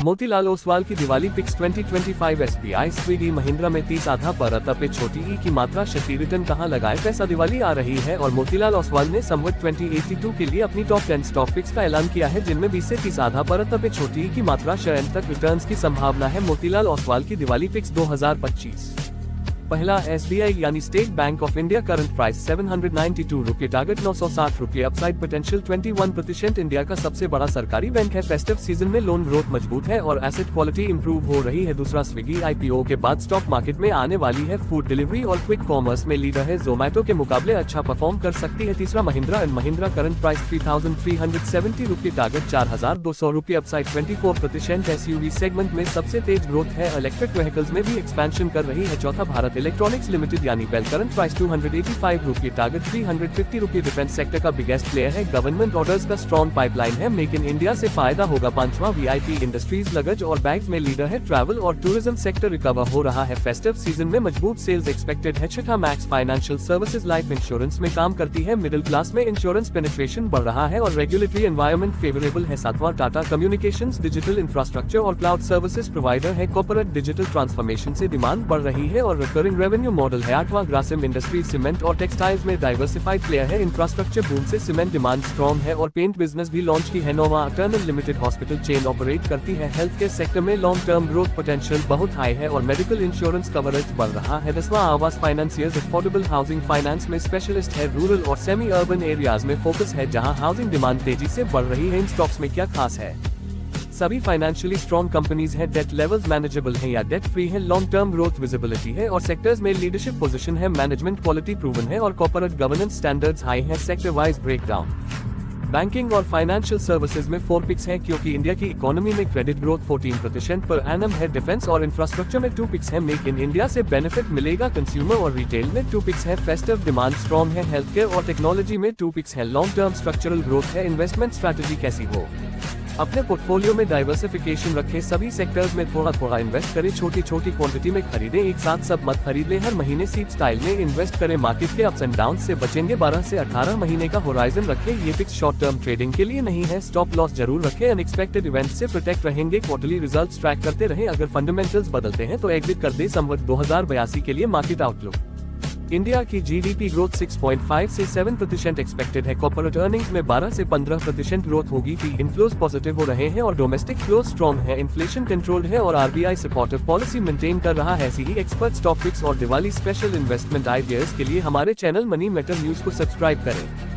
मोतीलाल ओसवाल की Diwali pics 2025 SBI स्वीडी Mahindra में 30 आधा परत पे छोटी ई की मात्रा क्षति रिटर्न कहां लगाए पैसा दिवाली आ रही है और मोतीलाल ओसवाल ने संवत 2082 के लिए अपनी टॉप 10 स्टॉक पिक्स का ऐलान किया है जिनमें 20 से 30 आधा परत पे छोटी ई की मात्रा शयन तक रिटर्न्स की संभावना है। मोतीलाल ओसवाल की दिवाली पिक्स 2025। पहला एसबीआई यानी state bank of India current price 792 रुपये, टारगेट 960 रुपये, अपसाइड पोटेंशियल 21%। इंडिया का सबसे बड़ा सरकारी बैंक है। फेस्टिव सीजन में लोन ग्रोथ मजबूत है और एसेट क्वालिटी इंप्रूव हो रही है। दूसरा, स्विगी आईपीओ के बाद स्टॉक मार्केट में आने वाली है। फूड डिलीवरी और क्विक कॉमर्स में लीडर है, जोमेटो के मुकाबले अच्छा परफॉर्म कर सकती है। तीसरा, Mahindra and Mahindra current price 3370 रुपये, टारगेट 4200 रुपये, अपसाइड 24%। एसयूवी सेगमेंट में सबसे तेज ग्रोथ है। इलेक्ट्रिक व्हीकल्स में भी एक्सपेंशन कर रही है। चौथा, भारत इलेक्ट्रॉनिक्स लिमिटेड यानी बेल, करंट प्राइस 285 रुपये, टारगेट 350 रुपये, डिफेंस सेक्टर का बिगेस्ट प्लेयर है। गवर्नमेंट ऑर्डर्स का स्ट्रॉन्ग पाइपलाइन है, मेक इन इंडिया से फायदा होगा। पांचवा, वीआईपी इंडस्ट्रीज लगेज और बैग्स में लीडर है। ट्रैवल और टूरिज्म सेक्टर रिकवर हो रहा है। फेस्टिव सीजन में मजबूत सेल्स एक्सपेक्टेड है। छठा, max financial services life insurance में काम करती है। मिडिल क्लास में इंश्योरेंस पेनिट्रेशन बढ़ रहा है और रेगुलेटरी एनवायरमेंट फेवरेबल है। सातवां, टाटा कम्युनिकेशंस डिजिटल इंफ्रास्ट्रक्चर और क्लाउड सर्विसेज प्रोवाइडर है। कॉर्पोरेट डिजिटल ट्रांसफॉर्मेशन से डिमांड बढ़ रही है और रिकरिंग रेवेन्यू मॉडल है। आठवां, ग्रासिम इंडस्ट्रीज सीमेंट और टेक्सटाइल्स में डाइवर्सिफाइड प्लेयर है। इंफ्रास्ट्रक्चर बूम से सीमेंट डिमांड स्ट्रॉन्ग है और पेंट बिजनेस भी लॉन्च की है। नौवां, eternal limited hospital chain operate करती है। हेल्थ केयर सेक्टर में लॉन्ग टर्म ग्रोथ पोटेंशियल बहुत हाई है और मेडिकल इंश्योरेंस कवरेज बढ़ रहा है। 10वां, आवास फाइनेंसियर्स अफोर्डेबल हाउसिंग फाइनेंस में स्पेशलिस्ट है। रूरल और सेमी अर्बन एरियाज में फोकस है जहां हाउसिंग डिमांड तेजी से बढ़ रही है। इन स्टॉक्स में क्या खास है? सभी फाइनेंशियली स्ट्रॉन्ग कंपनीज हैं, डेट लेवल्स मैनेजेबल हैं या डेट फ्री है, लॉन्ग टर्म ग्रोथ विजिबिलिटी है और सेक्टर्स में लीडरशिप पोजीशन है। मैनेजमेंट क्वालिटी प्रूवन है और कॉर्पोरेट गवर्नेंस स्टैंडर्ड्स हाई हैं। सेक्टर वाइज ब्रेकडाउन, बैंकिंग और फाइनेंशियल सर्विसेज में 4 पिक्स हैं क्योंकि इंडिया की इकोनॉमी में क्रेडिट ग्रोथ 14% पर एनम है। डिफेंस और इंफ्रास्ट्रक्चर में 2 पिक्स हैं, मेक इन इंडिया से बेनिफिट मिलेगा। कंज्यूमर और रिटेल में 2 पिक्स है, फेस्टिव डिमांड स्ट्रॉन्ग है। हेल्थ केयर और टेक्नोलॉजी में 2 पिक्स है, लॉन्ग टर्म स्ट्रक्चरल ग्रोथ है। इन्वेस्टमेंट स्ट्रैटेजी कैसी हो? अपने पोर्टफोलियो में डाइवर्सिफिकेशन रखें, सभी सेक्टर्स में थोड़ा थोड़ा इन्वेस्ट करें, छोटी छोटी क्वांटिटी में खरीदें, एक साथ सब मत खरीद लें। हर महीने सीड स्टाइल में इन्वेस्ट करें, मार्केट के अप्स एंड डाउन से बचेंगे। 12 से 18 महीने का होराइजन रखें, ये फिक्स शॉर्ट टर्म ट्रेडिंग के लिए नहीं है। स्टॉप लॉस जरूर रखें, अनएक्सपेक्टेड इवेंट से प्रोटेक्ट रहेंगे। क्वार्टरली रिजल्ट्स ट्रैक करते रहें, अगर फंडामेंटल्स बदलते हैं तो एग्जिट कर दे। संवत 2082 के लिए मार्केट आउटलुक, इंडिया की जीडीपी ग्रोथ 6.5 से 7% एक्सपेक्टेड है। कॉर्पोरेट अर्निंग्स में 12 से 15% ग्रोथ होगी। फी इनफ्लोज पॉजिटिव हो रहे हैं और डोमेस्टिक फ्लो स्ट्रॉन्ग है। इन्फ्लेशन कंट्रोल्ड है और आरबीआई सपोर्टिव पॉलिसी मेंटेन कर रहा है। ऐसी ही एक्सपर्ट टॉपिक्स और दिवाली स्पेशल इन्वेस्टमेंट आइडियाज के लिए हमारे चैनल मनी मैटर न्यूज को सब्सक्राइब करें।